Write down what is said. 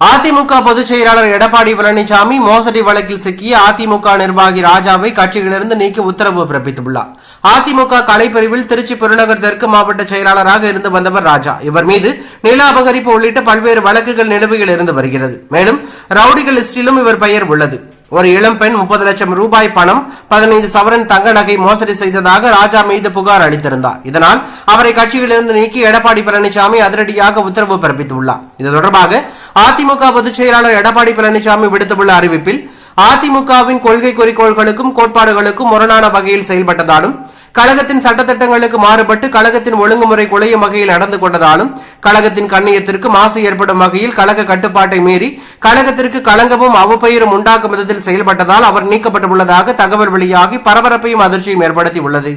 அதிமுக பொதுச் செயலாளர் எடப்பாடி பழனிசாமி மோசடி வழக்கில் சிக்கிய அதிமுக நிர்வாகி ராஜாவை கட்சியிலிருந்து நீக்கி உத்தரவு பிறப்பித்துள்ளார். அதிமுக கலைப்பிரிவில் திருச்சி பெருநகர் தெற்கு மாவட்ட செயலாளராக இருந்து வந்தவர் ராஜா. இவர் மீது நில அபகரிப்பு உள்ளிட்ட பல்வேறு வழக்குகள் நிலுவையில் இருந்து வருகிறது. மேலும் ரவுடிகள் லிஸ்டிலும் இவர் பெயர் உள்ளது. ஒரு இளம் பெண் 30 லட்சம் ரூபாய் பணம் 15 சவரன் தங்க நகை மோசடி செய்ததாக ராஜா மீது புகார் அளித்திருந்தார். இதனால் அவரை கட்சியிலிருந்து நீக்கி எடப்பாடி பழனிசாமி அதிரடியாக உத்தரவு பிறப்பித்துள்ளார். இது தொடர்பாக அதிமுக பொதுச் செயலாளர் எடப்பாடி பழனிசாமி விடுத்துள்ள அறிவிப்பில், அதிமுகவின் கொள்கை குறிக்கோள்களுக்கும் கோட்பாடுகளுக்கும் முரணான வகையில் செயல்பட்டதாலும், கழகத்தின் சட்டத்திட்டங்களுக்கு மாறுபட்டு கழகத்தின் ஒழுங்குமுறை குலையும் வகையில் நடந்து கொண்டதாலும், கழகத்தின் கண்ணியத்திற்கு மாசு ஏற்படும் வகையில் கழக கட்டுப்பாட்டை மீறி கழகத்திற்கு களங்கமும் அவப்பெயரும் உண்டாக்கும் விதத்தில் செயல்பட்டதால் அவர் நீக்கப்பட்டுள்ளதாக தகவல் வெளியாகி பரபரப்பையும் அதிர்ச்சியும் ஏற்படுத்தி உள்ளது.